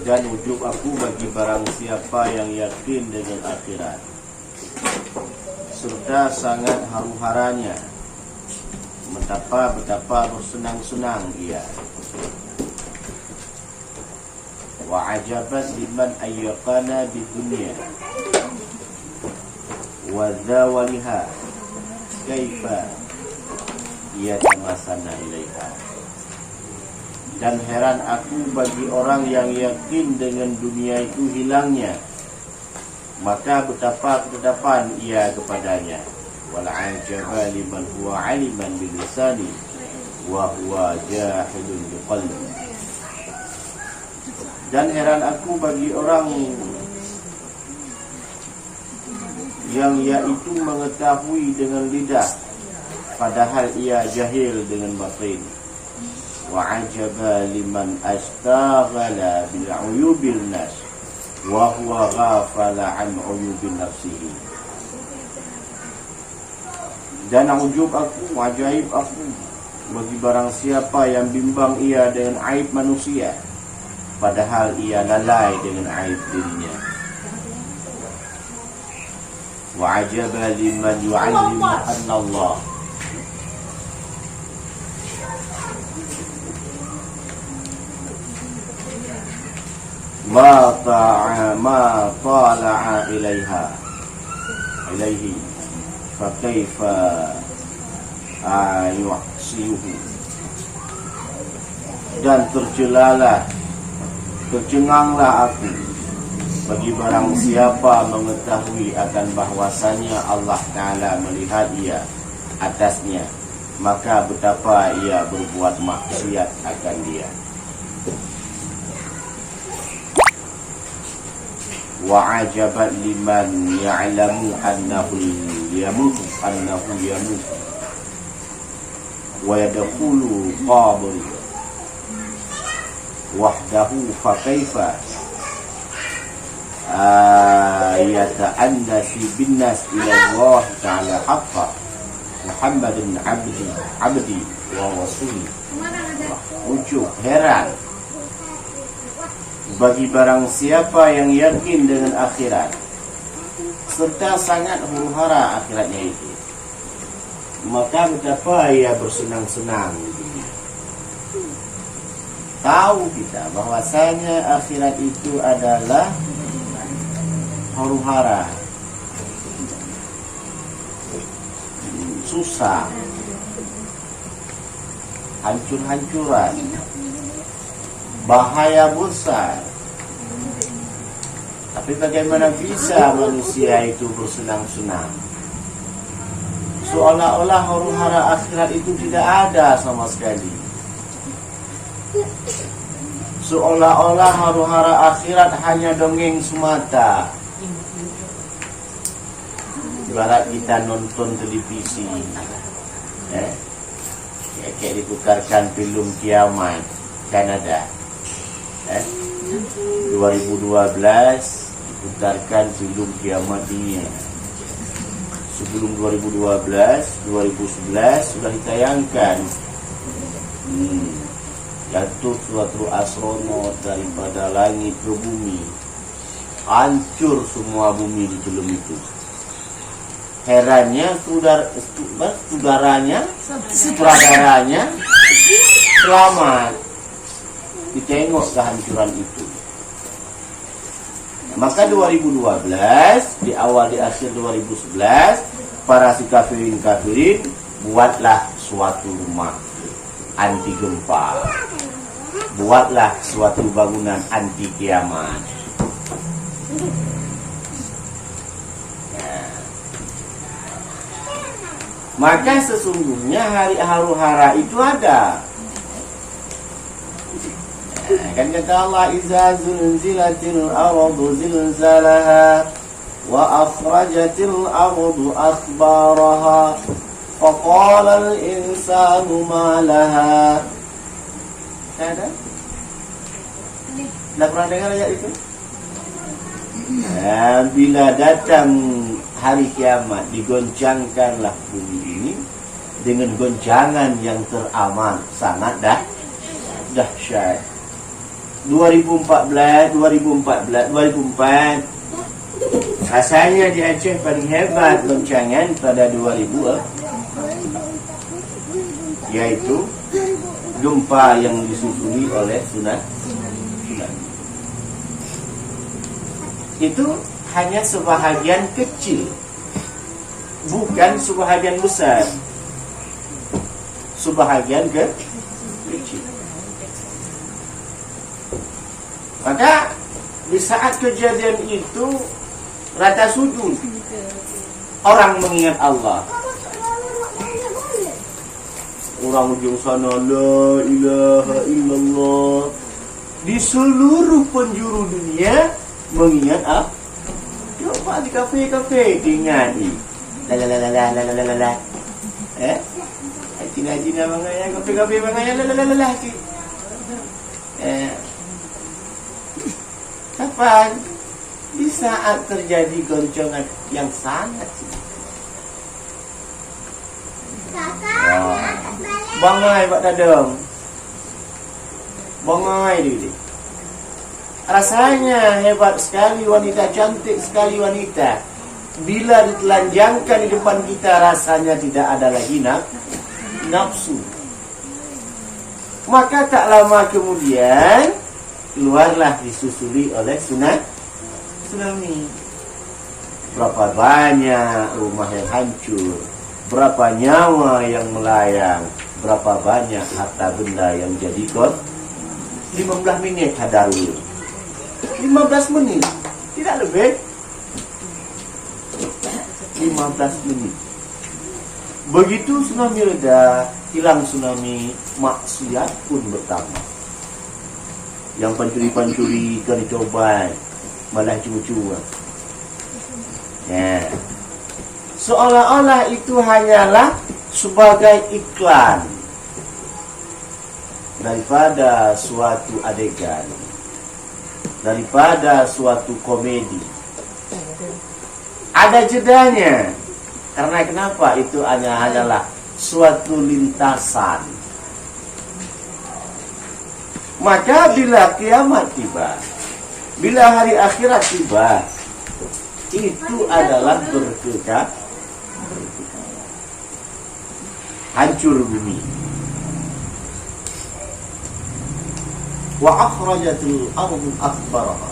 dan wujub aku bagi barang siapa yang yakin dengan akhirat, serta sangat haru-haranya, betapa bersenang-senang ia. Wa ajabat liman ayyaqana di dunia wa zawaliha kaifa yatamasana ilaiha. Dan heran aku bagi orang yang yakin dengan dunia itu hilangnya, maka betapa ketetapan ia kepadanya. Wal ajaba liman huwa aliman bil lisani wa huwa jahilun biqalbi. Dan heran aku bagi orang yang yaitu mengetahui dengan lidah, padahal ia jahil dengan batin. Wa ajaba liman astaghala bil uyubil nas wa huwa ghafala an uyubin nafsihi. Dan ujub aku, ajaib aku bagi barang siapa yang bimbang ia dengan aib manusia, padahal ia lalai dengan aib dirinya. Wa ajaba liman yu'allimu anna Allah ma tala'a ilaihi fa kaifa yu'siyuhu. Dan tercenganglah aku bagi barang siapa mengetahui akan bahwasanya Allah Ta'ala melihat ia atasnya, maka betapa ia berbuat maksiat akan dia. Wa ajabat liman ya'lamu annahu yamut wa yadkhulu qabri wahdahu fa kaifa yata'annasi bin nas ila Allah Ta'ala haqqa Muhammadin abdi wa rasuli. Ujub, heran bagi barang siapa yang yakin dengan akhirat, serta sangat huru-hara akhiratnya itu, maka betapa ia bersenang-senang. Tahu kita bahwasanya akhirat itu adalah huru-hara, susah, hancur-hancuran, bahaya besar. Tapi bagaimana bisa manusia itu bersenang-senang? Seolah-olah huru-hara akhirat itu tidak ada sama sekali. Seolah-olah huru-hara akhirat hanya dongeng semata. Ibarat kita nonton televisi, kayak diputarkan film kiamat, kan ada 2012 diputarkan film kiamat dunia. Sebelum 2012, 2011 sudah ditayangkan jatuh suatu astronot daripada langit ke bumi, hancur semua bumi di film itu. Herannya sutradaranya selamat, ditengok kehancuran itu. Maka 2012 di akhir 2011 para si kafirin buatlah suatu rumah anti gempa, buatlah suatu bangunan anti kiamat. Maka sesungguhnya hari huru-hara itu ada. Kan kata Allah, iza zulzilatil ardu zilzalaha wa akhrajatil ardu akhbaraha wa qala al insanu ma laha. Ada? Tidak pernah dengar ayat itu? Bila datang hari kiamat, digoncangkanlah bumi ini dengan goncangan yang teramat sangat dahsyat. 2014, 2004 rasanya di Aceh paling hebat goncangan pada 2000 yaitu gempa yang disusuli oleh tsunami. Itu hanya sebahagian kecil, bukan sebahagian besar, sebahagian kecil. Maka di saat kejadian itu rata sujud, orang mengingat Allah. Orang ujung sana la ilaha illallah. Di seluruh penjuru dunia mengingat apa? Coba di kafe-kafe ingat ni. La. Cina bangaya, kafe-kafe bangaya la. Kapan? Di saat terjadi goncangan yang sangat bangai Pak Dadong, bangai dia. Rasanya hebat sekali wanita, cantik sekali wanita. Bila ditelanjangkan di depan kita, rasanya tidak ada lagi nafsu. Maka tak lama kemudian keluarlah disusuli oleh tsunami. Berapa banyak rumah yang hancur, berapa nyawa yang melayang, berapa banyak harta benda yang jadi kot. 15 minit hadarul, 15 menit, tidak lebih. 15 menit. Begitu tsunami reda, hilang tsunami, maksiat pun bertambah. Yang pancuri-pancuri ikan dicoba, malah cuma-cuma. Ya. Seolah-olah itu hanyalah sebagai iklan daripada suatu adegan, daripada suatu komedi. Ada jedanya. Karena kenapa? Itu hanyalah suatu lintasan. Maka bila kiamat tiba, bila hari akhirat tiba, itu adalah berkekah, hancur bumi. Wa akhrajatul ardu akhbaraha.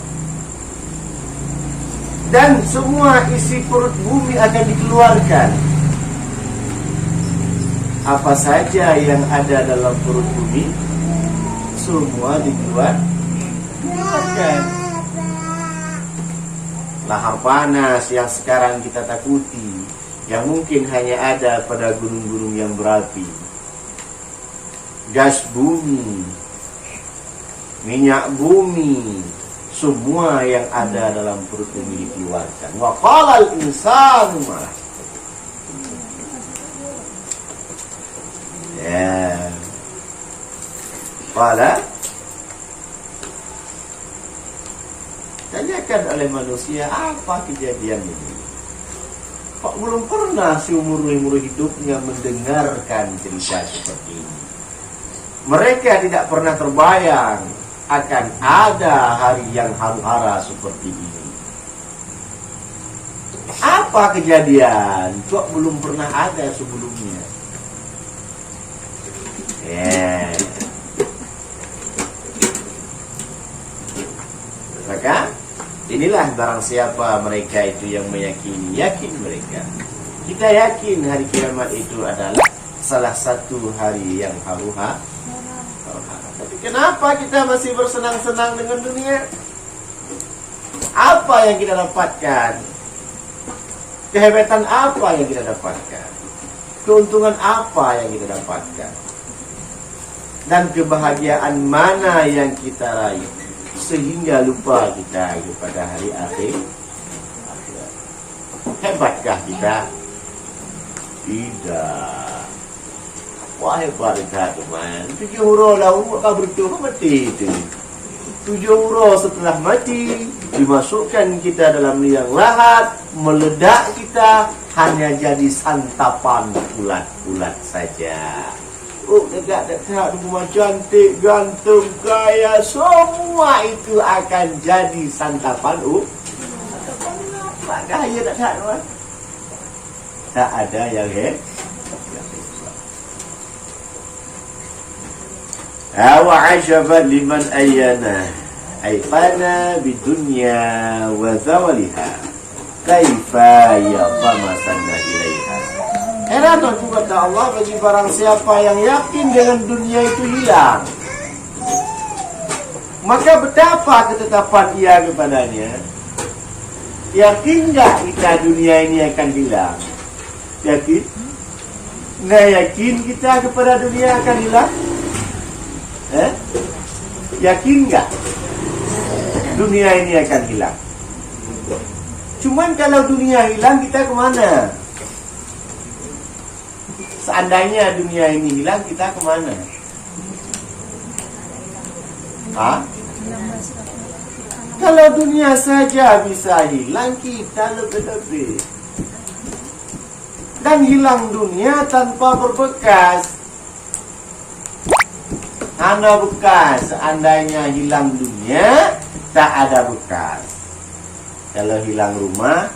Dan semua isi perut bumi akan dikeluarkan. Apa saja yang ada dalam perut bumi, semua dikeluarkan. Lahar panas yang sekarang kita takuti, yang mungkin hanya ada pada gunung-gunung yang berapi. Gas bumi, minyak bumi, semua yang ada dalam perut bumi dikeluarkan. Wa qalal insanu ma. Ya. Qala, tanyakan oleh manusia, apa kejadian ini? Kok belum pernah seumur hidupnya mendengarkan cerita seperti ini. Mereka tidak pernah terbayang akan ada hari yang haru-hara seperti ini. Apa kejadian? Kok belum pernah ada sebelumnya? Maka inilah barang siapa mereka itu yang meyakini, yakin mereka. Kita yakin hari kiamat itu adalah salah satu hari yang haru-hara. Tapi kenapa kita masih bersenang-senang dengan dunia? Apa yang kita dapatkan? Kehebatan apa yang kita dapatkan? Keuntungan apa yang kita dapatkan? Dan kebahagiaan mana yang kita raih sehingga lupa kita pada hari akhir? Hebatkah kita? Tidak. Wah, hebat kita teman. 7 huruf lah kau bertuah mati itu. 7 huruf setelah mati dimasukkan kita dalam liang lahat, meledak kita, hanya jadi santapan ulat-ulat saja. dekat rumah cantik, gantung, kaya, semua itu akan jadi santapan mak gaya tak ada yang wa ajaban liman ayyana aifana bidunya wa zawaliha kaifa yatamasanna ilaiha. Heran aku kata Allah bagi barang siapa yang yakin dengan dunia itu hilang, maka betapa ketetapan ia kepadanya. Yakin nggak kita dunia ini akan hilang? Yakin? Nggak yakin kita kepada dunia akan hilang? Yakin nggak dunia ini akan hilang? Cuman kalau dunia hilang, kita kemana? Seandainya dunia ini hilang, kita kemana? Kalau dunia saja bisa hilang, kita lebih-lebih. Dan hilang dunia tanpa berbekas. Hanya bekas. Seandainya hilang dunia, tak ada bekas. Kalau hilang rumah,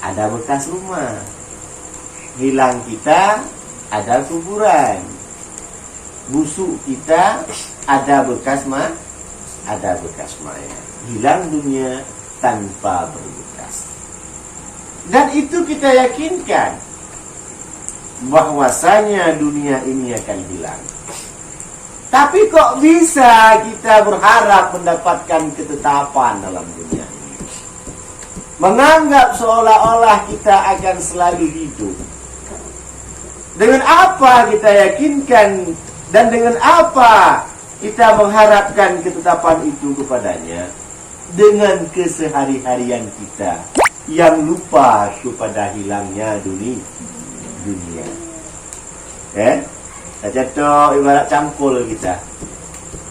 ada bekas rumah. Hilang kita, ada kuburan. Busuk kita, ada bekas mayat. Hilang dunia tanpa berbekas. Dan itu kita yakinkan bahwasanya dunia ini akan hilang. Tapi kok bisa kita berharap mendapatkan ketetapan dalam dunia ini? Menganggap seolah-olah kita akan selalu hidup. Dengan apa kita yakinkan dan dengan apa kita mengharapkan ketetapan itu kepadanya? Dengan kesehari-harian kita yang lupa kepada hilangnya dunia. Contoh ibarat cangkul kita,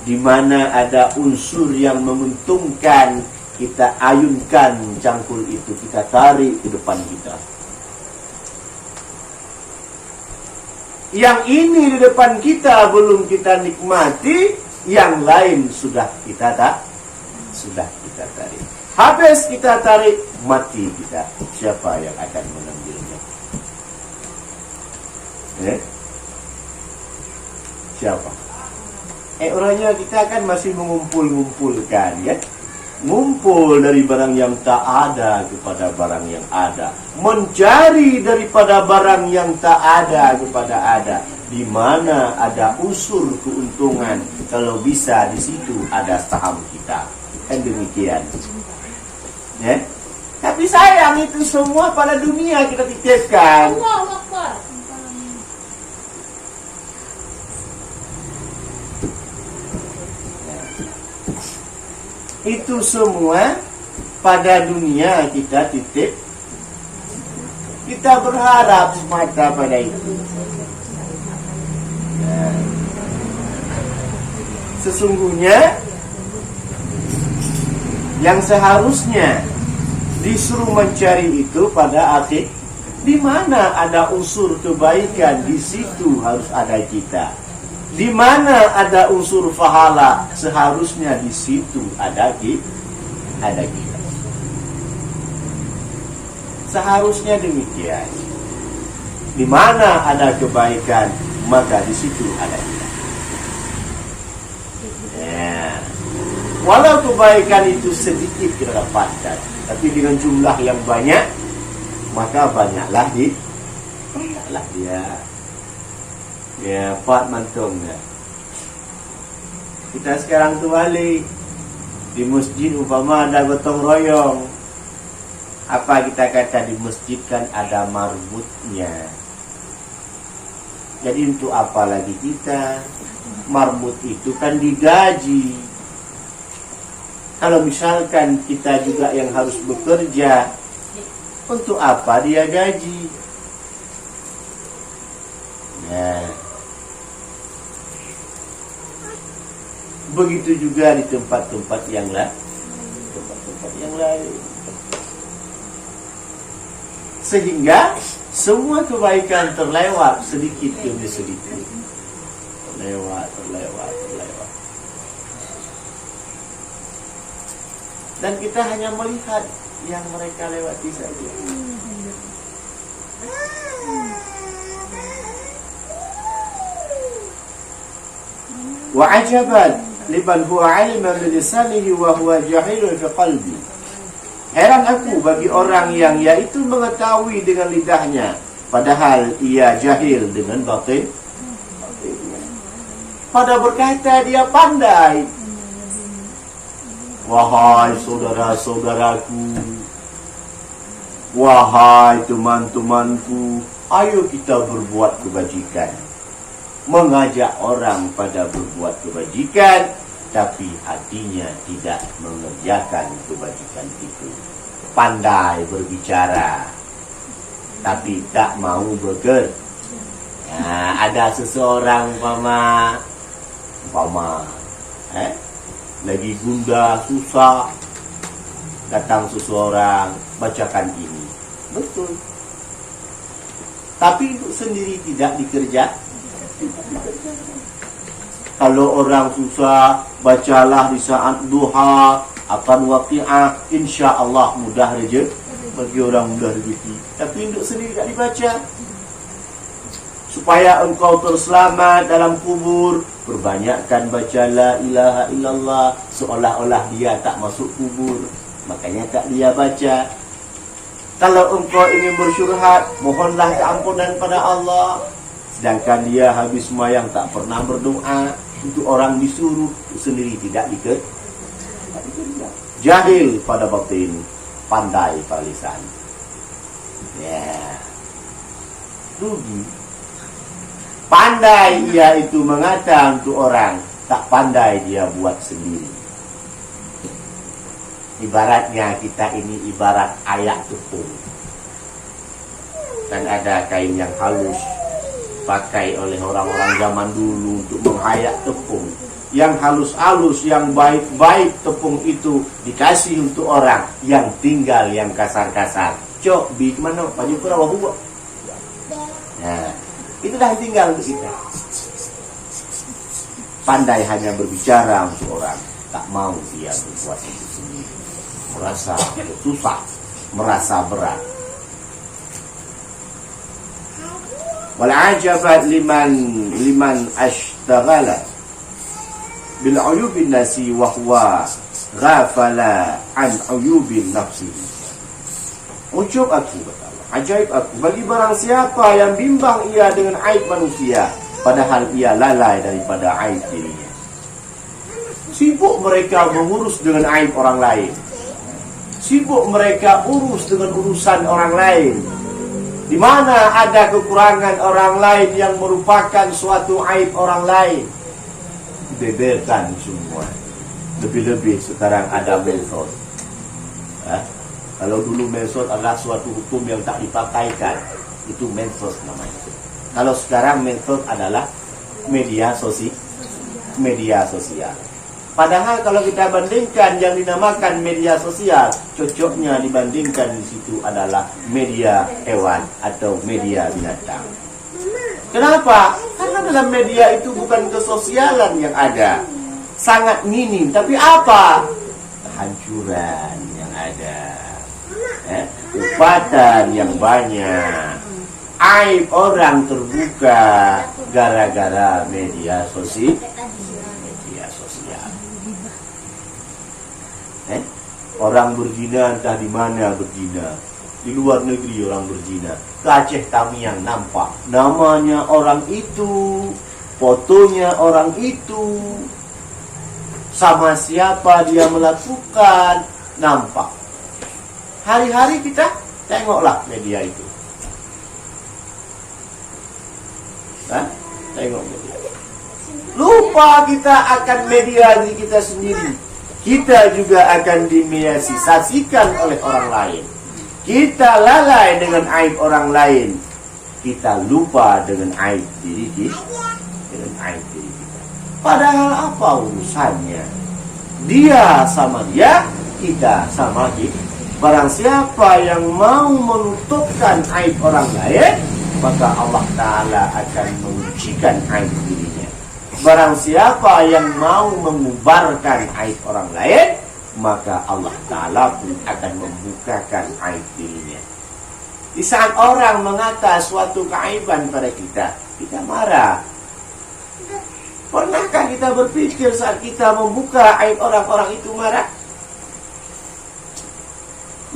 di mana ada unsur yang menguntungkan, kita ayunkan cangkul itu, kita tarik ke depan kita. Yang ini di depan kita belum kita nikmati, yang lain sudah kita tarik. Habis kita tarik, mati kita. Siapa yang akan mengambilnya? Siapa? Orangnya kita kan masih mengumpulkan, ya. Ngumpul dari barang yang tak ada kepada barang yang ada. Mencari daripada barang yang tak ada kepada ada. Di mana ada unsur keuntungan, kalau bisa di situ ada saham kita. Kan demikian. Tapi sayang itu semua pada dunia kita titipkan. Itu semua pada dunia kita titip. Kita berharap semata pada itu. Sesungguhnya yang seharusnya disuruh mencari itu pada akhir, di mana ada unsur kebaikan, di situ harus ada kita. Di mana ada unsur pahala, seharusnya di situ ada kita. Seharusnya demikian. Di mana ada kebaikan, maka di situ ada kita. Walau kebaikan itu sedikit kita dapatkan, tapi dengan jumlah yang banyak, maka banyaklah dia. Ya, Pak mantungnya. Kita sekarang tu balik di masjid, umpama ada gotong royong. Apa kita kata di masjid kan ada marbutnya. Jadi untuk apa lagi kita? Marbut itu kan digaji. Kalau misalkan kita juga yang harus bekerja, untuk apa dia gaji? Begitu juga di tempat-tempat yang lain. Sehingga semua kebaikan terlewat sedikit demi sedikit. terlewat. Dan kita hanya melihat yang mereka lewati saja. Wa ajaban liman huwa alima bilisanihi wa huwa jahilun fi qalbi. Heran aku bagi orang yang yaitu mengetahui dengan lidahnya padahal ia jahil dengan batin. Pada berkata dia pandai. Wahai saudara-saudaraku, wahai teman-temanku, ayo kita berbuat kebajikan. Mengajak orang pada berbuat kebajikan, tapi hatinya tidak mengerjakan kebajikan itu. Pandai berbicara, tapi tak mau bekerja. Ada seseorang umpama lagi gundah, susah, datang seseorang, bacakan ini. Betul. Tapi untuk sendiri tidak dikerja. Kalau orang susah, bacalah di saat duha, akan waqi'ah, insya Allah mudah rezeki. Bagi orang mudah rezeki. Tapi untuk sendiri tidak dibaca. Supaya engkau terselamat dalam kubur, perbanyakkan baca la ilaha illallah, seolah-olah dia tak masuk kubur, makanya tak dia baca. Kalau engkau ingin bersyurhat, mohonlah keampunan pada Allah, sedangkan dia habis sembahyang tak pernah berdoa. Untuk orang disuruh, sendiri tidak dikerja. Jahil pada batin, pandai pada lisan. Rugi. Pandai ia itu mengata untuk orang, tak pandai dia buat sendiri. Ibaratnya kita ini ibarat ayak tepung. Dan ada kain yang halus pakai oleh orang-orang zaman dulu untuk mengayak tepung. Yang halus-halus, yang baik-baik tepung itu dikasih untuk orang, yang tinggal yang kasar-kasar. Cok, bi mana? Baju pura buat. Nah, itu dah tinggal untuk kita. Pandai hanya berbicara untuk orang, tak mau dia berbuat itu sendiri. Merasa susah, merasa berat. Wal ajabat liman ashtaghala bil uyubin nasi wa huwa ghafala an uyubin nafsi. Ujub aku kata Allah, ajaib aku bagi barang siapa yang bimbang ia dengan aib manusia, padahal ia lalai daripada aib dirinya. Sibuk mereka mengurus dengan aib orang lain. Sibuk mereka urus dengan urusan orang lain. Di mana ada kekurangan orang lain yang merupakan suatu aib orang lain, dibeberkan semua. Lebih-lebih sekarang ada medsos. Kalau dulu medsos adalah suatu hukum yang tak dipakaikan, itu medsos namanya. Kalau sekarang medsos adalah media sosial. Padahal kalau kita bandingkan yang dinamakan media sosial, cocoknya dibandingkan di situ adalah media hewan atau media binatang. Kenapa? Karena dalam media itu bukan kesosialan yang ada, sangat minim. Tapi apa? Kehancuran yang ada, kekuatan yang banyak, aib orang terbuka gara-gara media sosial. Orang berzina entah di mana berzina. Di luar negeri orang berzina. Ke Aceh Tamiang nampak namanya orang itu, fotonya orang itu, sama siapa dia melakukan, nampak. Hari-hari kita tengoklah media itu. Tengok media. Lupa kita akan media diri kita sendiri. Kita juga akan dimediasikan oleh orang lain. Kita lalai dengan aib orang lain. Kita lupa dengan aib diri kita. Padahal apa urusannya? Dia sama dia, kita sama kita. Barang siapa yang mau menutupkan aib orang lain, maka Allah Ta'ala akan mengucikan aib dirinya. Barang siapa yang mau mengubarkan aib orang lain, maka Allah Ta'ala pun akan membukakan aib dirinya. Di saat orang mengata suatu keaiban pada kita, kita marah. Pernahkah kita berpikir saat kita membuka aib orang-orang itu marah?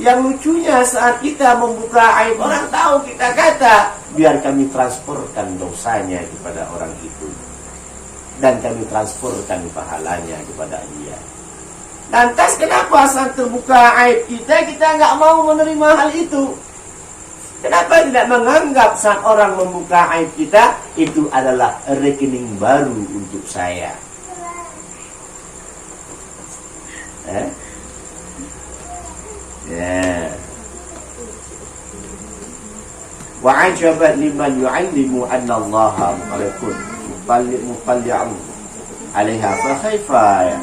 Yang lucunya saat kita membuka aib orang, tahu kita kata, biar kami transferkan dosanya kepada orang itu, dan kami transferkan pahalanya kepada dia. Lantas kenapa saat terbuka aib kita nggak mau menerima hal itu? Kenapa tidak menganggap saat orang membuka aib kita, itu adalah rekening baru untuk saya? Ya. Wa'ajabat liman yu'allimu anna Allaha mufalli'un 'alaiha fa khaifa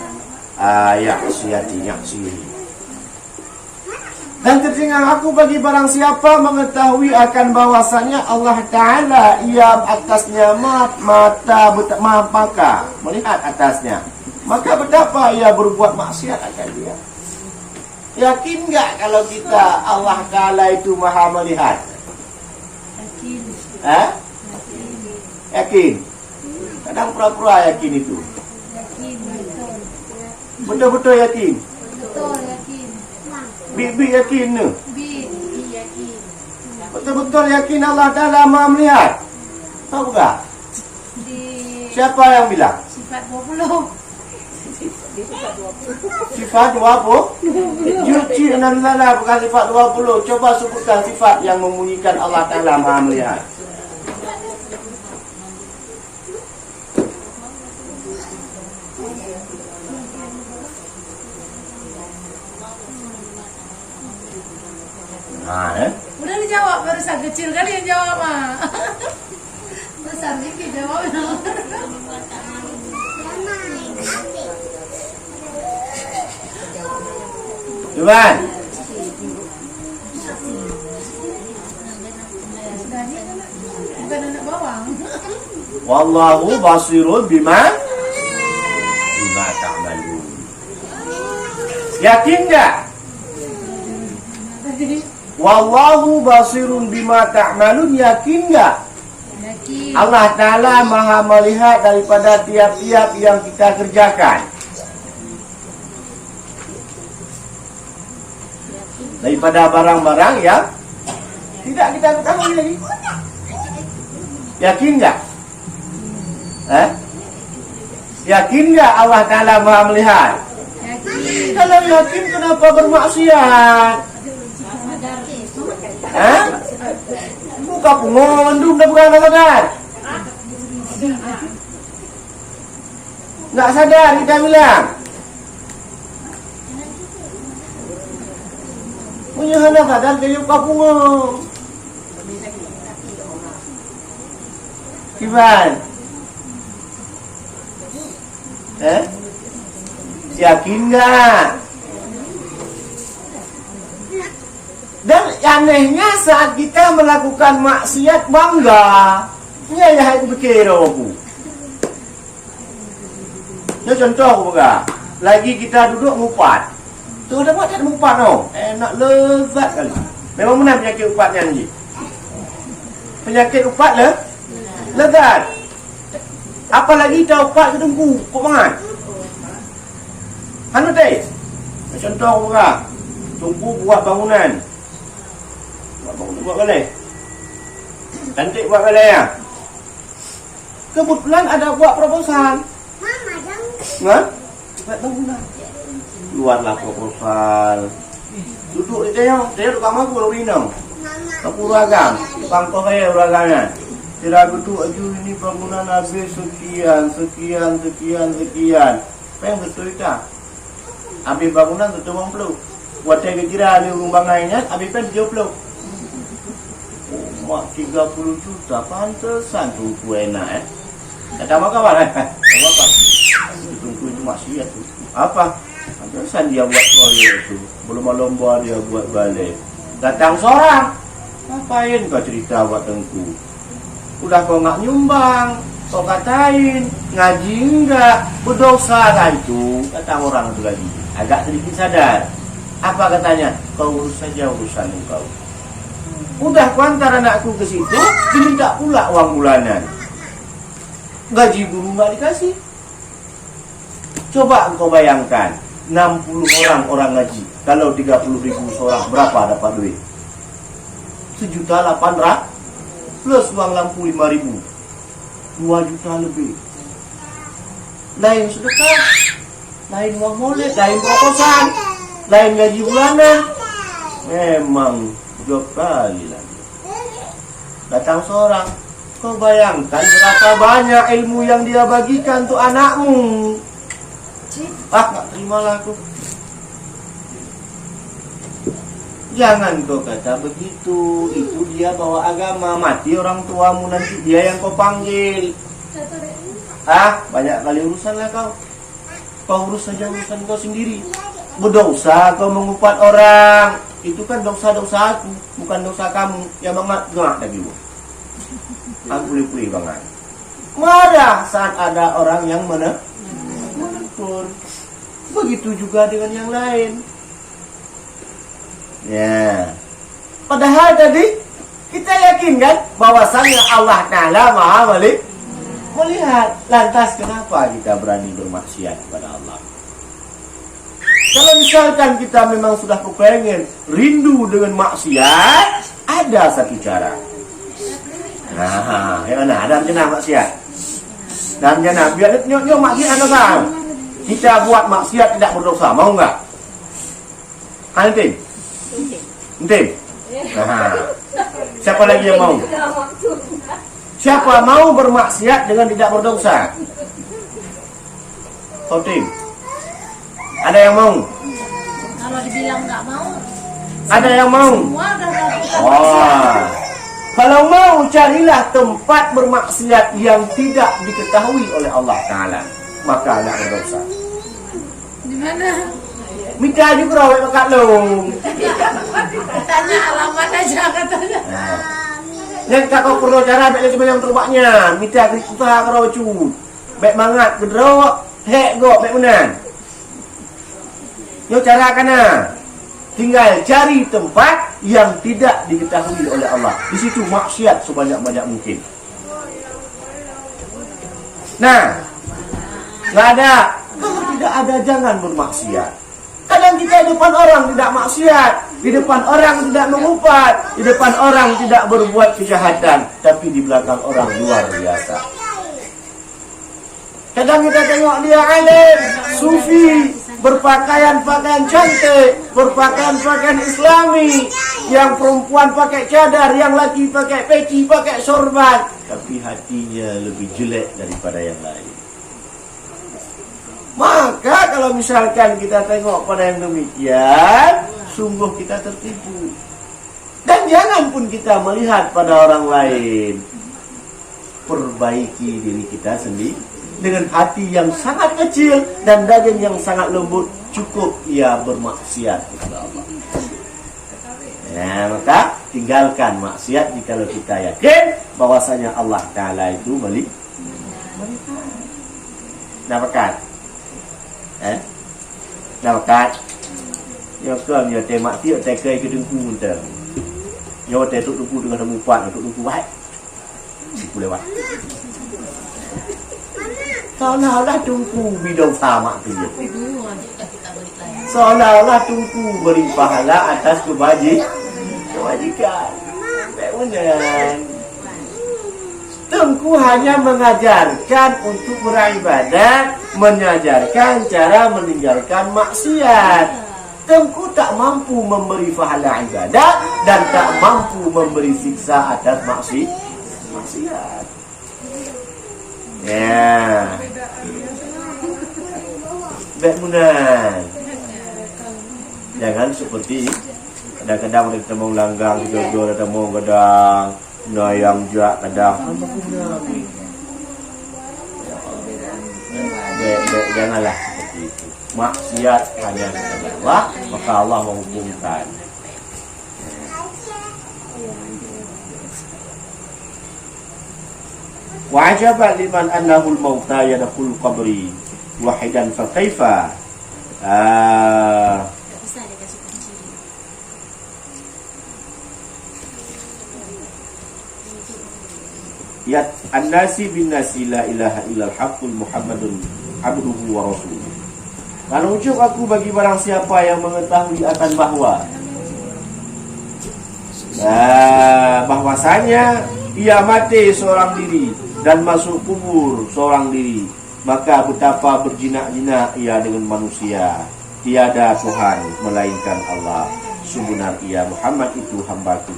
ya'siyati. Dan tercengang aku bagi barang siapa mengetahui akan bahwasanya Allah Ta'ala ia atasnya mata maka melihat atasnya, maka betapa ia berbuat maksiat akan dia. Yakin nggak kalau kita Allah Ta'ala itu maha melihat? Yakin. Yakin. Kadang pura-pura yakin itu. Yakin, betul. Betul-betul yakin. Betul yakin. Bi yakin ni. Bi yakin. Betul-betul yakin Allah Ta'ala maha melihat. Tahu tak? Di Siapa yang bilang? sifat 20. Sifat 20? Yuci dan lala bukan sifat 20. Coba sebutkan sifat yang membunyikan Allah Ta'ala maha melihat. Udah dijawab, barusan kecil kali yang jawab mah. Besar dikit jawabnya. Cuman Bukan anak bawang. wallahu basirun bima ta'malun. Yakin enggak? Wallahu basirun bima ta'malun, yakin enggak? Yakin. Allah Ta'ala maha melihat daripada tiap-tiap yang kita kerjakan, daripada barang-barang yang tidak kita ketahui lagi. Yakin enggak? Yakin enggak Allah Ta'ala maha melihat? Yakin. Kalau yakin kenapa bermaksiat? Buka pengondum dah bukan sadar. Nggak sadar kita bilang. Punya hendak sadar dia buka punggung. Kiban. Yakin nggak? Dan anehnya saat kita melakukan maksiat bangga, ya aku pikir aku. Ini contoh aku buka. Lagi kita duduk ngupat. Tu ada buat ada ngupat no. Enak lezat kali. Memang benar penyakit upatnya ni. Penyakit upat lezat. Apalagi kita upat ke dengku, kok banget. Anu teh. Contoh aku buka. Tunggu buat bangunan. Buat balai. Cantik buat balai ya. Kebetulan ada buat proposal. Mama jangan. Buat bangunan. Luarlah proposal. Duduk di dia duduk kamar aku rinang. Aku ragam. Pangkau saya ragamnya. Kira betul aju ini bangunan habis sekian. Pengen betul tak? Habis bangunan betul orang peluk. Buat saya kira ada rumbangannya, habis pen 70. Mak 30 juta, pantesan tungku enak Kata mak kawan apa? Tungku itu maksiat tu. Apa? Pantesan dia buat proyek tu. Berlomba-lomba dia buat balik. Datang seorang. Ngapain kau cerita buat tengku? Udah kau nak nyumbang Kau katain ngaji enggak, berdosa kan itu, kata orang itu lagi. Agak sedikit sadar. Apa katanya? Kau urus saja urusan engkau. Udah kuantar anakku ke situ, diminta pula uang bulanan. Gaji guru nggak dikasih. Coba engkau bayangkan, 60 orang ngaji. Kalau 30.000 seorang, berapa dapat duit? 1.800.000 plus uang lampu 5.000, 2 juta lebih. Lain sedekah, lain uang maulid, lain proposan, lain gaji bulanan. Memang job kali lagi. Datang seorang, kau bayangkan berapa banyak ilmu yang dia bagikan untuk anakmu. Nggak terimalah aku. Jangan kau kata begitu. Itu dia bawa agama. Mati orang tuamu nanti dia yang kau panggil. Banyak kali urusan lah kau. Kau urus saja urusan kau sendiri. Berdosa kau mengupat orang. Itu kan dosa-dosa aku, bukan dosa kamu. Ya banget lagi lu. Aku pulih banget. Marah saat ada orang yang menegur. Begitu juga dengan yang lain. Ya. Padahal tadi kita yakin kan bahwasanya Allah Ta'ala Maha melihat. Lantas kenapa kita berani bermaksiat kepada Allah? Kalau misalkan kita memang sudah kepengen rindu dengan maksiat, ada satu cara. Yang mana? Ada rencana maksiat. Dan rencana biar nyok maksiat ada kan? Kita buat maksiat tidak berdosa, mau nggak? Anting? Anting? Siapa lagi yang mau? Siapa mau bermaksiat dengan tidak berdosa? Anting? Ada yang mau? Kalau dibilang nggak mau, ada yang mau? semua udah melakukan. Kalau mau, carilah tempat bermaksiat yang tidak diketahui oleh Allah Ta'ala, maka nggak berdosa. Di mana? Minta juga rawat makat long. Tanya alamat aja katanya. Yang kau perlu cara baik lagi yang terbaknya. Minta kita kalau cut. Baik mangat gedro, hek go baik menan. Yo cara kana. Tinggal cari tempat yang tidak diketahui oleh Allah. Di situ maksiat sebanyak-banyak mungkin. Nah, nggak ada. Kalau tidak ada, jangan bermaksiat. Kadang kita di depan orang tidak maksiat, di depan orang tidak mengupat, di depan orang tidak berbuat kejahatan, tapi di belakang orang luar biasa. Kadang kita tengok dia alim, sufi, berpakaian-pakaian cantik, berpakaian-pakaian islami, yang perempuan pakai cadar, yang laki pakai peci, pakai sorban, tapi hatinya lebih jelek daripada yang lain. Maka kalau misalkan kita tengok pada yang demikian, sungguh kita tertipu. Dan jangan pun kita melihat pada orang lain. Perbaiki diri kita sendiri dengan hati yang sangat kecil dan daging yang sangat lembut, cukup ia bermaksiat kepada Allah. Maka tinggalkan maksiat jika kita yakin bahwasanya Allah Ta'ala itu melihat. Nampak? Nampak? Yang kan dia temak tiap tekai ke dengku entah. Yang dia tuk dengku dengan tempat, tuk dengku baik. Sipu lewat. Seolah-olah dengku bidang sama tu je. Seolah-olah dengku beri pahala atas kebajikan. Bagaimana? Tengku hanya mengajarkan untuk beribadat, mengajarkan cara meninggalkan maksiat. Tengku tak mampu memberi pahala ibadat dan tak mampu memberi siksa atas maksiat. Ya. Bagaimana? Jangan seperti kadang-kadang kita mau langgang, kita mau kadang nayang jak kadang. Janganlah seperti itu. Maksiat hanya kepada Allah, maka Allah menghukumkan. Wa ajaban liman annahu al-mauta yadkhul qabri wahidan fa kaifa. Bisa dikasih kunci. Ya an-nasi bin nasi la ilaha illal haqqul Muhammadun abduhu wa rasuluh. Dan ucap aku bagi barang siapa yang mengetahui akan bahwasanya ia mati seorang diri dan masuk kubur seorang diri, maka betapa berjinak-jinak ia dengan manusia. Tiada Tuhan melainkan Allah. Sungguhnya ia Muhammad itu hambaku.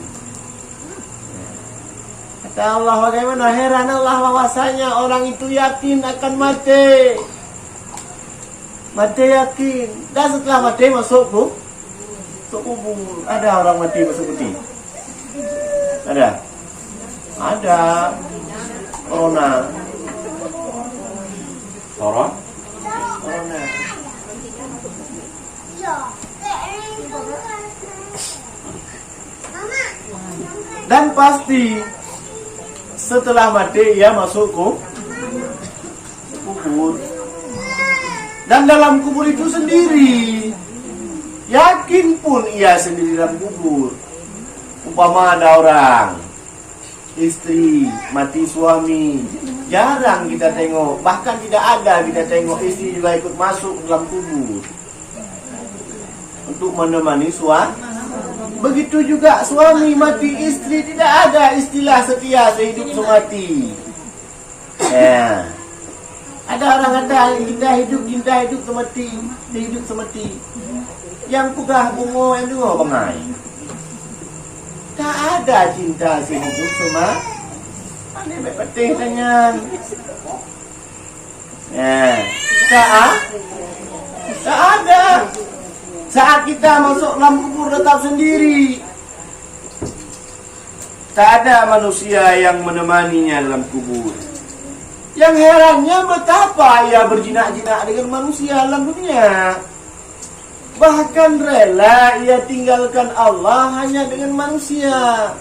Kata Allah, bagaimana heran Allah bahwasanya orang itu yakin akan mati. Mati yakin. Dan setelah mati masuk kubur. Ada orang mati masuk peti? Ada? Ada. Corona. Corona? Dan pasti setelah mati ia masuk kubur. Dan dalam kubur itu sendiri, yakin pun ia sendiri dalam kubur. Umpama ada orang, istri mati suami, jarang kita tengok, bahkan tidak ada kita tengok istri juga ikut masuk dalam kubur untuk menemani suami. Begitu juga suami mati, istri tidak ada istilah setia sehidup semati. Ada orang kata kita hidup semati, hidup semati. Yang pugah bungo yang dua bangai. Tak ada cinta sehidup semati. Ini betih tanya. Tak ada. Saat kita masuk dalam kubur tetap sendiri. Tak ada manusia yang menemaninya dalam kubur. Yang herannya betapa ia berjinak-jinak dengan manusia dalam dunia. Bahkan rela ia tinggalkan Allah hanya dengan manusia.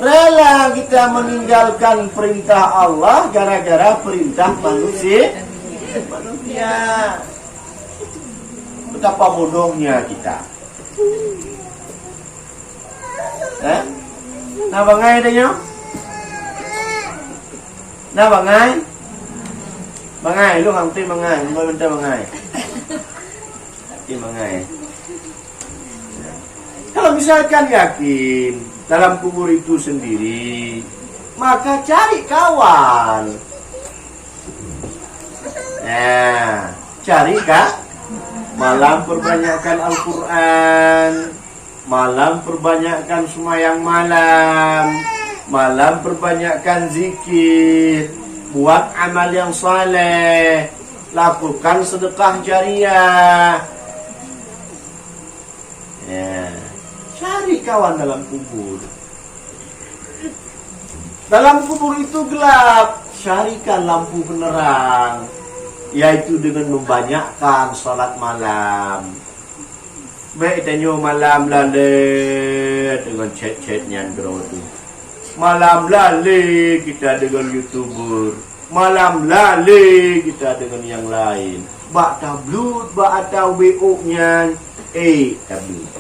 Rela kita meninggalkan perintah Allah gara-gara perintah manusia. Betapa bodohnya kita. Nah bangai dah nyo. Nah bangai. Bangai lu hang ti bangai, mau bentar bangai. Ti bangai. Kalau misalkan yakin dalam kubur itu sendiri, maka cari kawan. Cari kak. Malam perbanyakkan Al-Quran, malam perbanyakkan sembahyang malam, malam perbanyakkan zikir, buat amal yang saleh, lakukan sedekah jariah. Cari kawan dalam kubur. Dalam kubur itu gelap, carikan lampu penerang, yaitu dengan membanyakkan salat malam. Baik tanya malam lale dengan chat-chatnya itu. Malam lale kita dengan YouTuber. Malam lale kita dengan yang lain. Bak tablut, bak atau WO-nya. Tablut.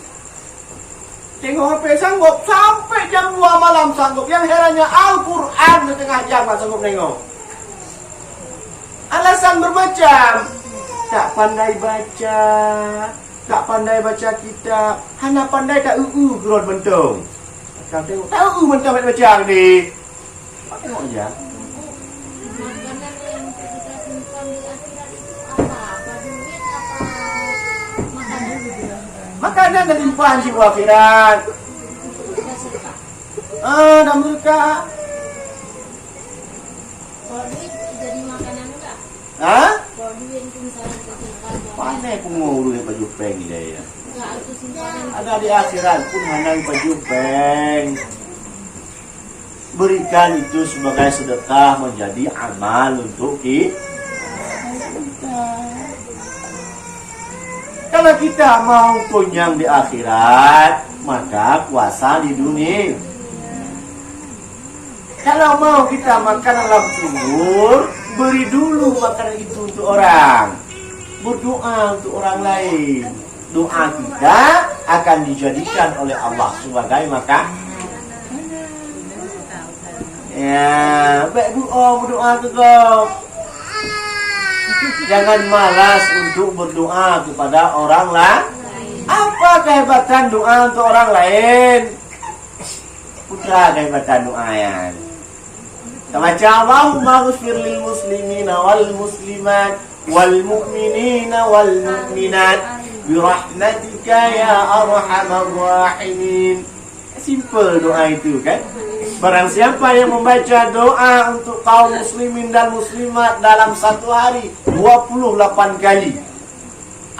Tengok HP sanggup sampai jam 2 malam sanggup. Yang herannya Al-Quran setengah jam tak sanggup tengok. Alasan bermacam. Tak pandai baca, tak pandai baca kitab, hanya pandai tak gerot bentung. Kau tengok, tahu bentung baca ni. Tengok aja. Makanan yang kita simpan di akhirat itu apa? Duit apa? Makanan juga. Makanan dan limpahan jiwa akhirat. Dah mereka. Kalau duit jadi makanan enggak? Kalau duit itu misalnya disimpan. Pandai pengurus yang baju peng dia ya. Enggak, itu simpanan. Ada di akhirat pun hanya baju peng. Berikan itu sebagai sedekah menjadi amal untuk kita. Kalau kita mau kunyang di akhirat, maka puasa di dunia. Kalau mau kita makan dalam kubur, beri dulu makanan itu untuk orang. Berdoa untuk orang lain. Doa kita akan dijadikan oleh Allah sebagai makan. Ya, baik berdoa tetap. Jangan malas untuk berdoa kepada orang lain. Apa kehebatan doa untuk orang lain? Putra kehebatan doa yang Baca Allahumma ghfir lil muslimina wal muslimat wal mu'minina wal mu'minat birahmatika ya arhamar rahimin. Simple doa itu kan. Barang siapa yang membaca doa untuk kaum muslimin dan muslimat dalam satu hari 28 kali,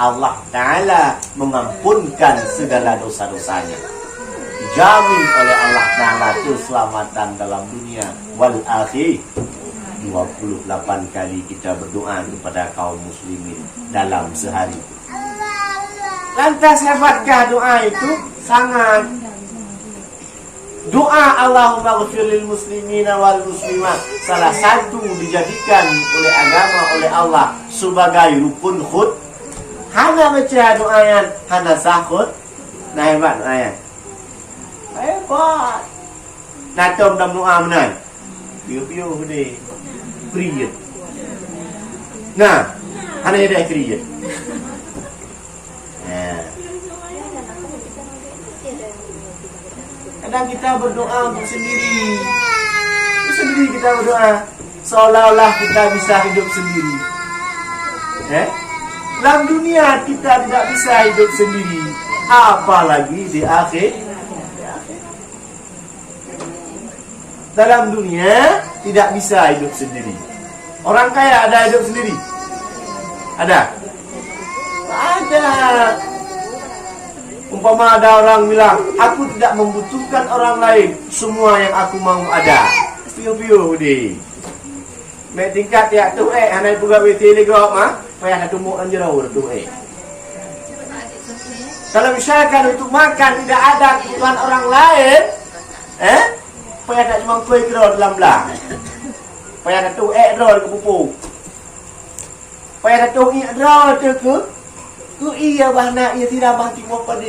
Allah Ta'ala mengampunkan segala dosa-dosanya. Dijamin oleh Allah Ta'ala keselamatan dalam dunia wal akhir. 28 kali kita berdoa kepada kaum muslimin dalam sehari. Lantas hebatkah doa itu? Sangat. Doa Allahumma ghfir lil muslimina wal muslimat salah satu dijadikan oleh agama oleh Allah sebagai rukun khut. Hana baca doa hana sahut. Nah hebat doa. Hebat. Natom dalam doa menang. Piu-piu deh. Kriyat. Nah, hana ada kriyat. Nah. Kadang kita berdoa untuk sendiri. Sendiri kita berdoa seolah-olah kita bisa hidup sendiri. Dalam dunia kita tidak bisa hidup sendiri, apalagi di akhir. Dalam dunia tidak bisa hidup sendiri. Orang kaya ada hidup sendiri? Ada? Ada. Umpama ada orang bilang, aku tidak membutuhkan orang lain, semua yang aku mau ada. Piu-piu deh. Mek tingkat ya tu hanai puga witi lego mah, payah ada tumuk anjero tu Kalau misalkan untuk makan tidak ada kebutuhan orang lain, payah tak cuma kue kira dalam belah. Payah ada tu draw ke pupuk. Payah ada tu draw tu ke ku iya bahna ia tidak mati mau pada.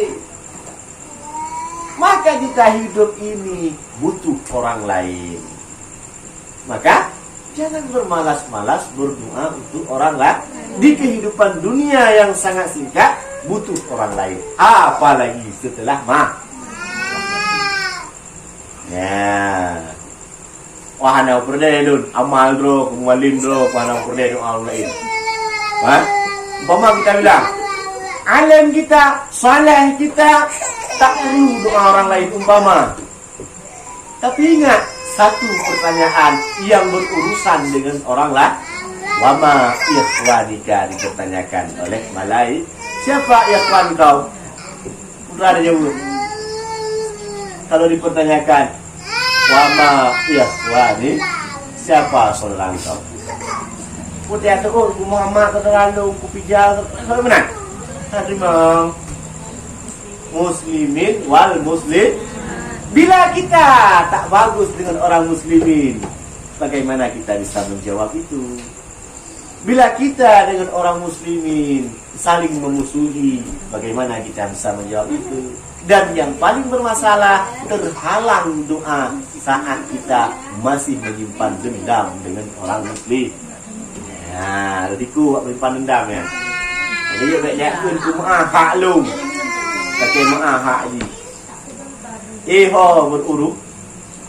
Maka kita hidup ini butuh orang lain. Maka jangan bermalas-malas berdoa untuk orang lain. Di kehidupan dunia yang sangat singkat butuh orang lain. Apalagi setelah ya. Wahana perdaya dun amal dro, kumualim dro, wahana perdaya doa orang lain. Umpama kita bilang alim kita, saleh kita, tak perlu doa orang lain umpama. Tapi ingat, satu pertanyaan yang berurusan dengan orang lain. Wama ikhwanika dipertanyakan oleh malaikat. Siapa ikhwan kau? Sudah ada jawab. Kalau dipertanyakan, wama ikhwani, siapa saudara kau? Putih atau ku Muhammad terlalu ku pijal, kalau benar? Terima muslimin wal muslim. Bila kita tak bagus dengan orang muslimin, bagaimana kita bisa menjawab itu? Bila kita dengan orang muslimin saling memusuhi, bagaimana kita bisa menjawab itu? Dan yang paling bermasalah, terhalang doa saat kita masih menyimpan dendam dengan orang muslim. Nah, jadi ku menyimpan dendam ya. Jadi baiknya pun ku maaf lu. Pakai maaf haji.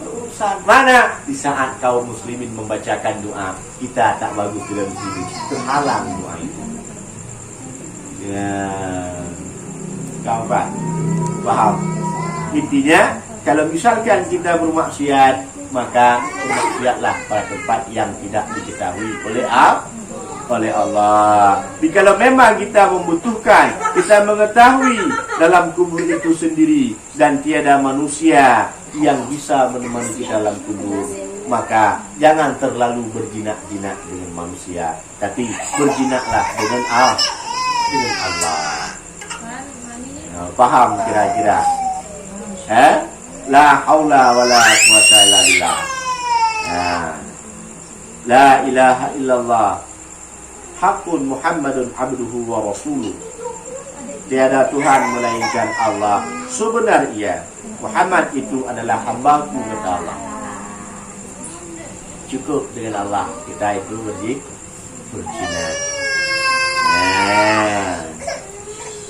Berurusan mana di saat kaum muslimin membacakan doa kita tak bagus dalam diri, terhalang doa itu. Ya, kau paham? Intinya kalau misalkan kita bermaksiat, maka bermaksiatlah pada tempat yang tidak diketahui oleh Allah. Tapi kalau memang kita membutuhkan, kita mengetahui dalam kubur itu sendiri dan tiada manusia yang bisa menemani kita dalam kubur, maka jangan terlalu berjinak-jinak dengan manusia, tapi berjinaklah dengan Allah. Paham kira-kira? La haula wala quwwata illa billah. La ilaha illallah haqqun Muhammadun abduhu wa rasuluh. Tiada Tuhan melainkan Allah. Sebenar ia Muhammad itu adalah hamba-Ku, kata Allah. Cukup dengan Allah kita itu berjihad.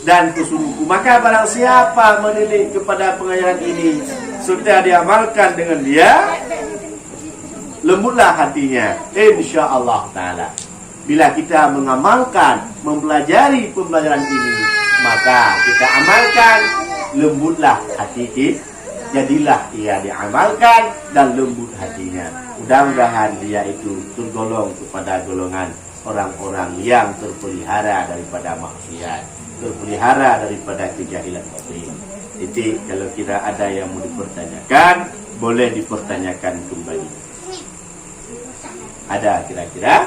Dan kusungguh, maka barang siapa menilik kepada pengajaran ini serta diamalkan dengan dia, lembutlah hatinya, insya-Allah taala. Bila kita mengamalkan, mempelajari pembelajaran ini, maka kita amalkan, lembutlah hati kita, jadilah ia diamalkan dan lembut hatinya. Mudah-mudahan dia itu tergolong kepada golongan orang-orang yang terpelihara daripada maksiat, terpelihara daripada kejahilan batin. Jadi kalau kira ada yang mau dipertanyakan, boleh dipertanyakan kembali. Ada kira-kira?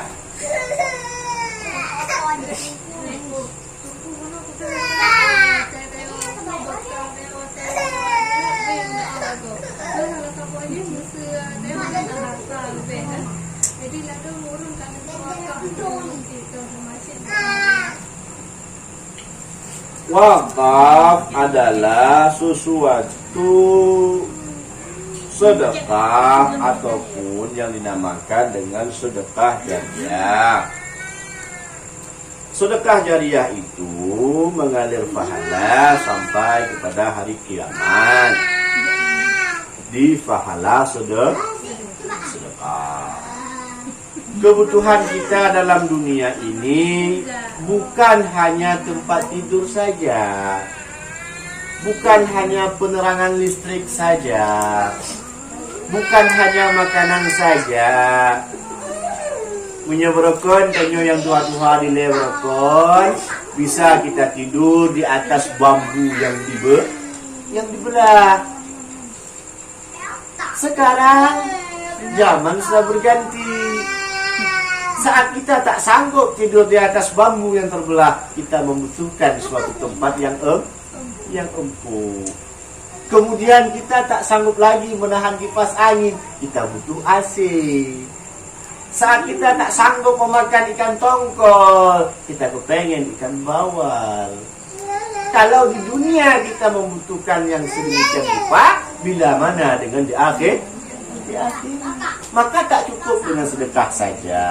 Wakaf adalah sesuatu sedekah ataupun yang dinamakan dengan sedekah jariah. Sedekah jariah itu mengalir pahala sampai kepada hari kiamat. Di pahala sedekah. Kebutuhan kita dalam dunia ini bukan hanya tempat tidur saja, bukan hanya penerangan listrik saja, bukan hanya makanan saja. Punya berokon, tanyo yang tua-tua di leberokon, bisa kita tidur di atas bambu yang dibelah. Sekarang zaman sudah berganti. Saat kita tak sanggup tidur di atas bambu yang terbelah, kita membutuhkan suatu tempat yang empuk. Kemudian kita tak sanggup lagi menahan kipas angin, kita butuh AC. Saat kita tak sanggup memakan ikan tongkol, kita kepengen ikan bawal. Kalau di dunia kita membutuhkan yang sedemikian rupa, bila mana dengan di akhir? Maka tak cukup dengan sedekah saja.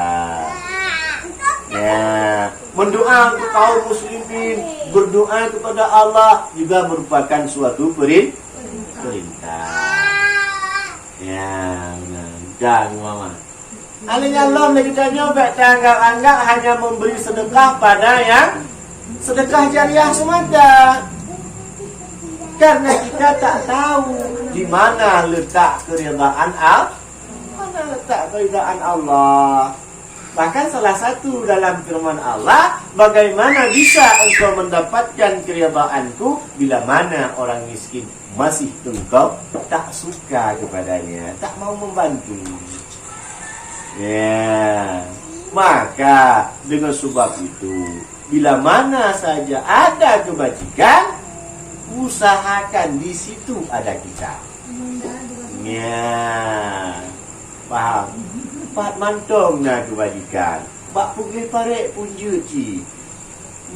Ya, mendoa untuk kaum muslimin, berdoa kepada Allah juga merupakan suatu perintah. Ya, jangan mama. Alanya Allah lagi tanya anggap hanya memberi sedekah pada yang sedekah jariah semata. Karena kita tak tahu di mana letak keridaan Allah. Bahkan salah satu dalam firman Allah, bagaimana bisa engkau mendapatkan keridhaanku bila mana orang miskin masih engkau tak suka kepadanya, tak mau membantu. Ya, maka dengan sebab itu, bila mana saja ada kebajikan, usahakan di situ ada kita. Ya, faham? Pat mantong na kebajikan. Bak pergi parek pun je.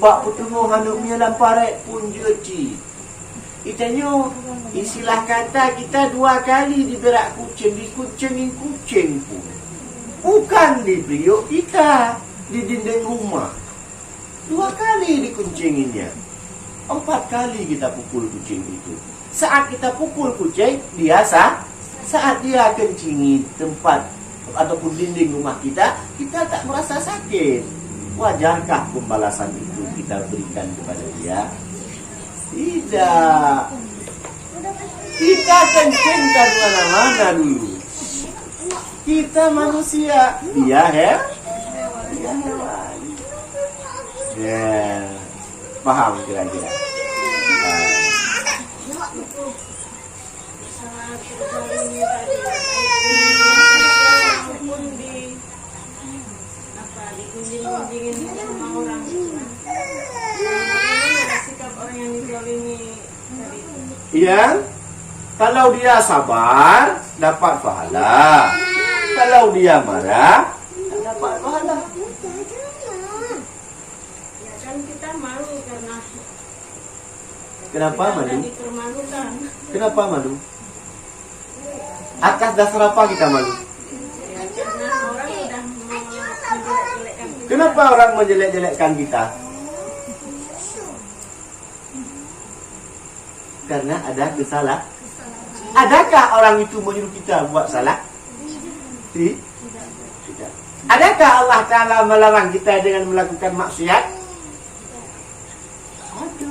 Bak bertemu hanuk menyalam parek pun je. Itanya istilah kata kita 2 kali diberak kucing, dikucingin kucing pun. Bukan di periuk kita, di dinding rumah. 2 kali dikuncinginnya. 4 kali kita pukul kucing itu. Saat kita pukul kucing, saat dia kencingi tempat ataupun dinding rumah kita, kita tak merasa sakit. Wajarkah pembalasan itu kita berikan kepada dia? Tidak. Kita kencing dari mana-mana dulu. Kita manusia, dia hewan. Ya, paham kira-kira. Digunjing-gunjingin sama orang. Sikap orang yang dizalimi tadi. Iya, kalau dia sabar dapat pahala. kalau dia marah, tak dapat pahala. Ya kan kita malu karena Kenapa kita malu? sudah dipermalukan. Kenapa malu? Atas dasar apa kita malu? Ya, karena orang sudah menjelek-jelekkan kita. Kenapa orang menjelek-jelekkan kita? Karena ada kesalahan. Adakah orang itu menyuruh kita buat salah? Tidak. Adakah Allah Ta'ala melarang kita dengan melakukan maksiat? Ada.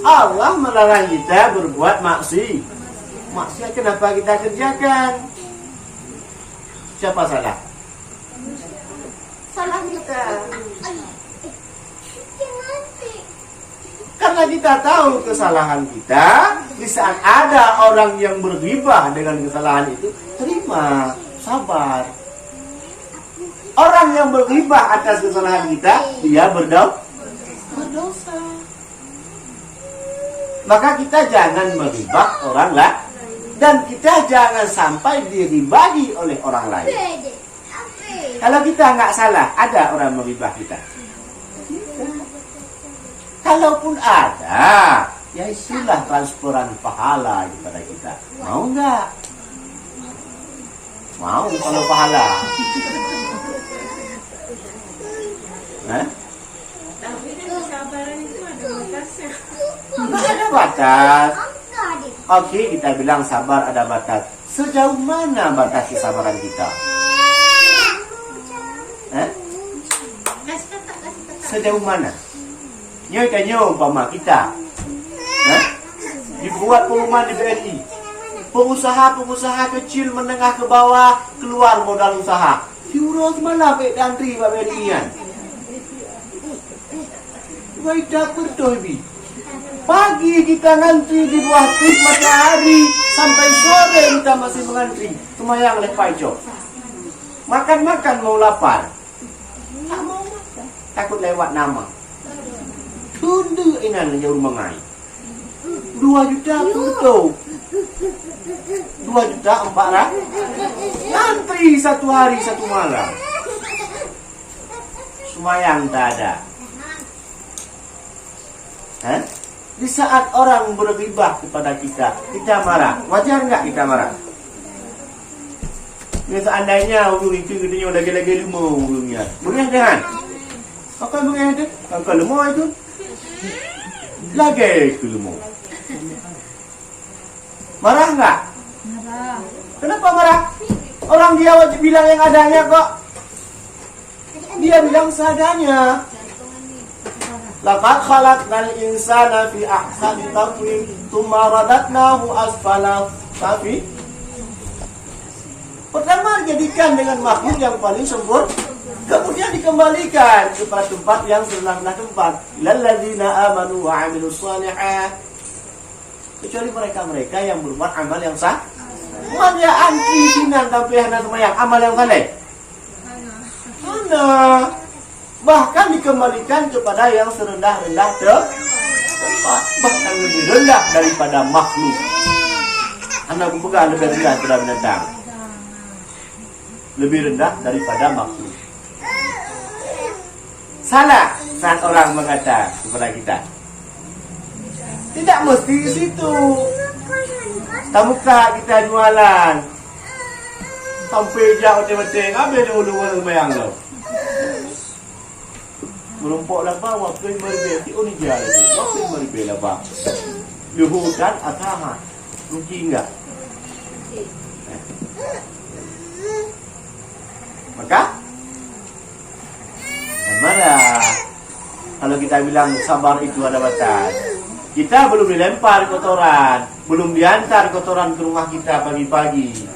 Allah melarang kita berbuat maksiat. Maksiat kenapa kita kerjakan? Siapa salah? Salah kita. Karena kita tahu kesalahan kita, di saat ada orang yang berghibah dengan kesalahan itu, terima, sabar. Orang yang berghibah atas kesalahan kita, dia berdosa. Maka kita jangan menghibah orang lain, dan kita jangan sampai diribahi oleh orang lain. Kalau kita nggak salah, ada orang menghibah kita. Kalaupun ada, ya itulah transferan pahala kepada kita. Mau nggak? Mau kalau pahala. Tapi kesabaran itu ada batasnya. Ada batas. Oke, kita bilang sabar ada batas. Sejauh mana batas kesabaran kita? Sejauh mana? Nyo kanyo umpama kita dibuat pengumuman di BRI, pengusaha kecil menengah ke bawah keluar modal usaha, diurus malah baik dantri Pak BRI-an. Baik dapur toh bi. Pagi kita ngantri di bawah terik matahari sampai sore kita masih mengantri. Kemayang lepai cok. Makan mau lapar. Tak mau makan. Takut lewat nama. Tunda inan jauh mengai. 2 juta puluh 2 juta 400. Antri 1 hari 1 malam. Semayang tak ada. Di saat orang berghibah kepada kita, kita marah. Wajar nggak kita marah? Ini seandainya ulung itu katanya lagi-lagi lemah ulungnya. Boleh jangan? Kakak boleh ada? Kakak lemah itu? Lagi ke lemah. Marah nggak? Marah. Kenapa marah? Orang dia wajib bilang yang adanya kok. Dia bilang seadanya. Laqad khalaqnal insana fi ahsani taqwim tsumma radadnahu asfala safi. Pertama dijadikan dengan makhluk yang paling sempurna, kemudian dikembalikan kepada tempat yang serendah tempat. Lalladzina amanu wa 'amilus shalihat. Kecuali mereka yang berbuat amal yang sah. Mana anti sinan tapi hana semayang amal yang saleh. Mana? Bahkan dikembalikan kepada yang serendah-rendah tempat, bahkan lebih rendah daripada makhluk. Anak bukan lebih rendah daripada binatang, lebih rendah daripada makhluk. Salah saat orang mengatakan kepada kita. Tidak mesti di situ. Tamuka kita jualan sampai jauh betul-betul. Habis dulu orang semayang lo. Merumpuk lah bang, waktu yang berbeza, ini dia lagi. Waktu yang berbeza bang. Luhutan ataha. Rugi enggak? Maka marah. Kalau kita bilang sabar itu ada batas. Kita belum dilempar kotoran, belum diantar kotoran ke rumah kita pagi-pagi.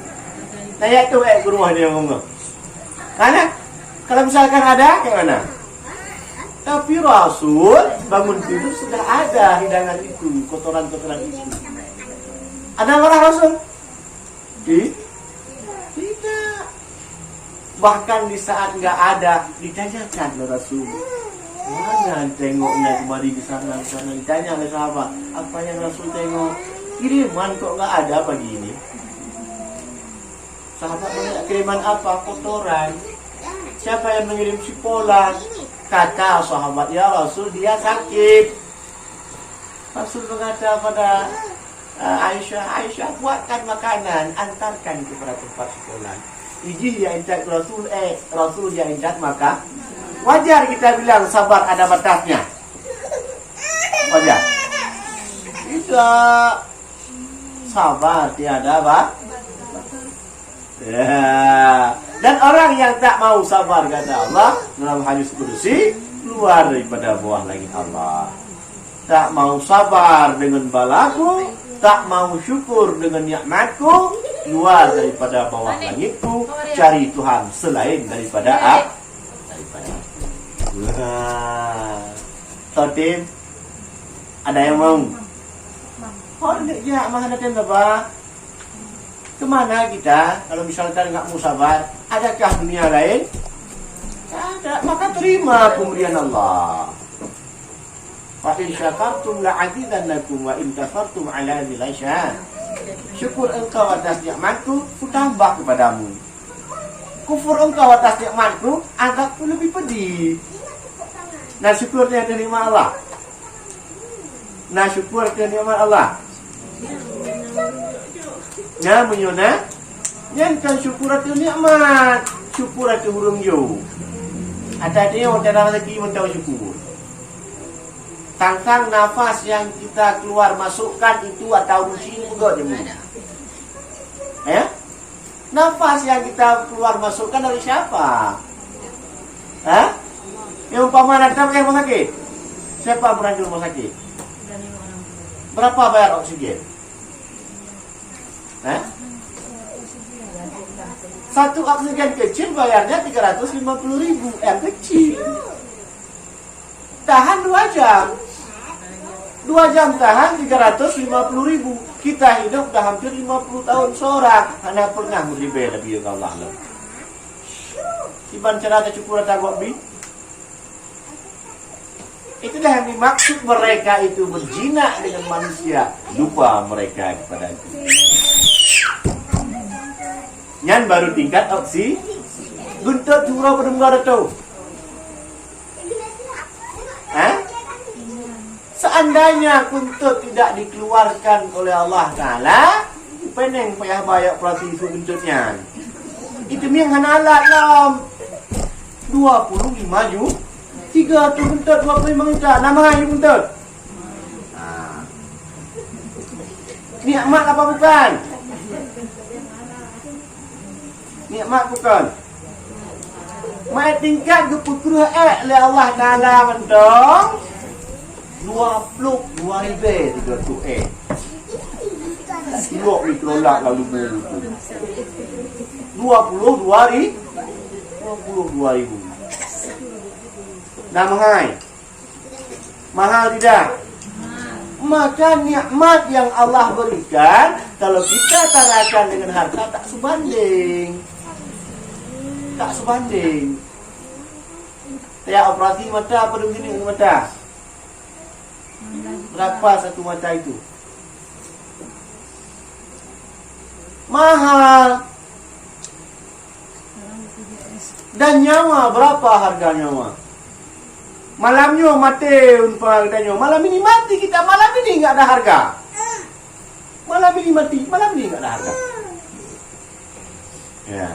Nah ya itu ke rumah dia ngomong. Karena kalau misalkan ada, kayak mana? Tapi Rasul bangun tidur sudah ada hidangan itu, kotoran-kotoran itu. Ada marah Rasul? Tidak. Bahkan di saat nggak ada, ditanyakan oleh Rasul. Mana tengoknya kembali di sana, ditanya oleh sahabat, apa yang Rasul tengok? Kiriman kok nggak ada pagi ini? Sahabat banyak kiriman apa? Kotoran. Siapa yang mengirim cipolan? Kata sahabat, ya Rasul, dia sakit. Rasul berkata pada Aisyah, buatkan makanan, antarkan kepada tempat cipolan. Iji dia ingat Rasul dia ingat, maka wajar kita bilang sabar ada batasnya. Wajar. Tidak. Sabar tiada apa? Ya. Dan orang yang tak mau sabar, kata Allah dalam hadis qudsi, keluar daripada bawah langit Allah. Tak mau sabar dengan balaku, tak mau syukur dengan nikmatku, keluar daripada bawah langitku, cari Tuhan selain daripada daripada Totim, ada yang mau? Oh, ya, mana ada apa? Kemana kita? Kalau misalkan nggak mau sabar, adakah dunia lain? Ada, maka terima pemberian Allah. Fa in syakartum la'azidannakum wa in kafartum 'ala dzilashah. Syukur engkau atas nikmatku, ku tambah kepadamu. Kufur engkau atas nikmatku, anggapku lebih pedih. Nah, syukurnya terima Allah. Nah, syukur ke nikmat Allah. Nah, menyona yang kan syukur ke nikmat, syukur ke hurung yo. Ada dia orang dalam lagi mentau syukur. Tangkang nafas yang kita keluar masukkan itu atau musim juga jemu. Ya? Nafas yang kita keluar masukkan dari siapa? Hah? Yang umpama datang ke rumah sakit. Siapa pernah di rumah sakit? Berapa bayar oksigen? Hah? Satu oksigen kecil bayarnya 350.000. Yang kecil. Tahan 2 jam. 2 jam tahan 350.000. Kita hidup dah hampir 50 tahun seorang. Anak pernah meribet lebih ke Allah. Iban cara cukup rata gobi. Itulah yang dimaksud mereka itu berzina dengan manusia. Lupa mereka kepada itu. Yang baru tingkat oksi. Guntur curau pendengar itu. Seandainya kuntut tidak dikeluarkan oleh Allah Ta'ala, peneng payah bayar perhati itu kuntutnya. Itu yang hanalat lam 25 ju 3 tu kuntut 25 juta. Nama ayu kuntut. Nikmat apa bukan? Nikmat bukan? Mai tingkat kepukruh oleh Allah Ta'ala mendong 22,000 3 Silok ditolak lalu bulu 22,000 Nah, mahal tidak? Maka nikmat yang Allah berikan, kalau kita tarakan dengan harta, tak sebanding. Kayak operasi mata apa begini mata? Berapa satu mata itu? Mahal. Dan nyawa, berapa harga nyawa? Malamnya mati umpah katanya. Malam ini mati kita, malam ini enggak ada harga. Malam ini mati, malam ini enggak ada harga. Ya.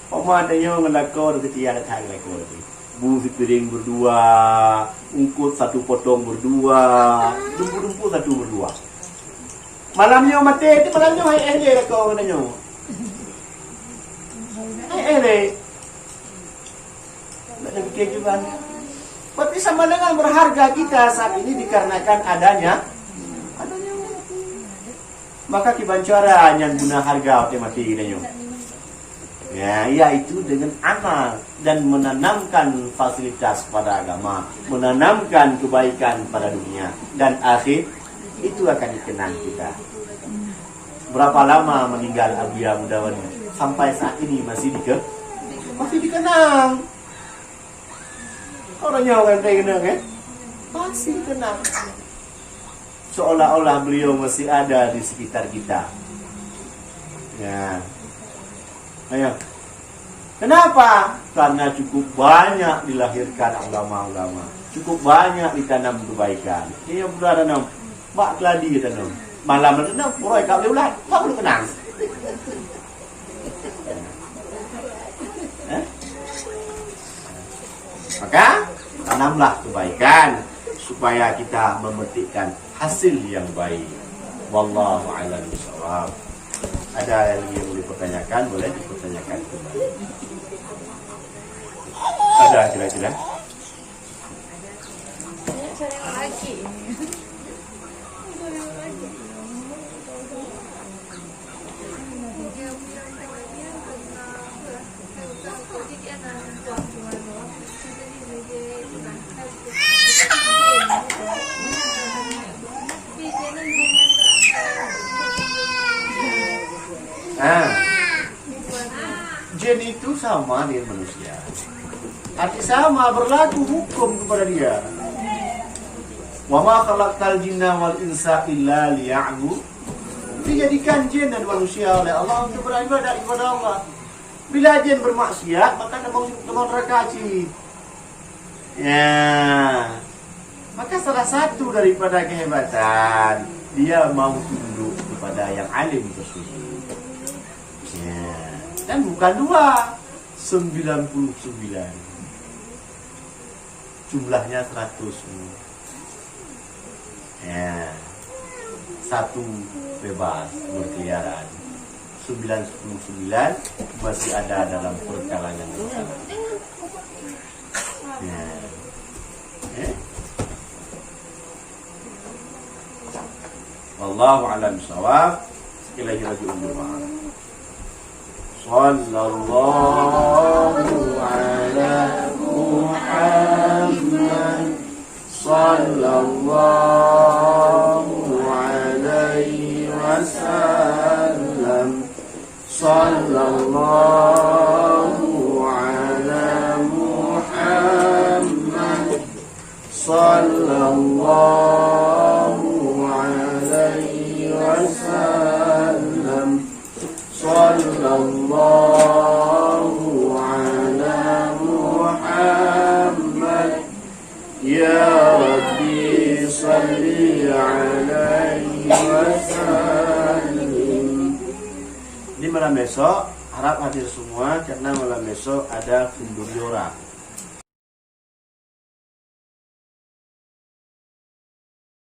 Oma tanya ngelakor ketia datang lakor. Bu piring berdua, ungkut satu potong berdua, dumpu-dumpu satu berdua. Malamnya mati, itu malamnya hai lakor katanya. Hai nak fikir juga. Berarti sama dengan berharga kita saat ini dikarenakan adanya. Maka kibancara yang guna harga mati katanya. Ya, yaitu dengan amal dan menanamkan fasilitas pada agama, menanamkan kebaikan pada dunia dan akhir, itu akan dikenang kita. Berapa lama meninggal Abuya Mudawani? Sampai saat ini masih dikenang. Orangnya orang dikenang masih dikenang. Seolah-olah beliau masih ada di sekitar kita. Ya. Ayo. Kenapa? Karena cukup banyak dilahirkan ulama-ulama. Cukup banyak ditanam kebaikan. Dia pula tanam. Mak keladi tanam. Malam tanam, puroi kau boleh ulat. Tak boleh kenang. Maka tanamlah kebaikan supaya kita memetikkan hasil yang baik. Wallahu a'lam bishawab. Ada yang lagi boleh pertanyakan, boleh dipertanyakan kembali. Ada kira-kira? Saya lagi. Jin itu sama dengan manusia. Arti sama, berlaku hukum kepada dia. Wa ma khalaqtal jinna wal insa illa liya'bud. Dijadikan jin dan manusia oleh Allah untuk beribadah kepada Allah. Bila jin bermaksiat, maka dia mau ke neraka. Ya. Maka salah satu daripada kehebatan, dia mau tunduk kepada yang alim tersebut. Ya. Dan bukan 99. Jumlahnya 100. Ya. Satu bebas berkeliaran. 99 masih ada dalam perkalangan sana. Ya. Wallahu a'lam bishawab. Sekali lagi rajul berdoa. Sallallahu ala Muhammad. Sallallahu alaihi wasallam. Sallallahu ala Muhammad. Sallallahu alaihi wasallam. Sallallahu ala Muhammad. Ya Rabbi salli alaihi wasallim. Di malam besok harap hadir semua karena malam besok ada Funduriora.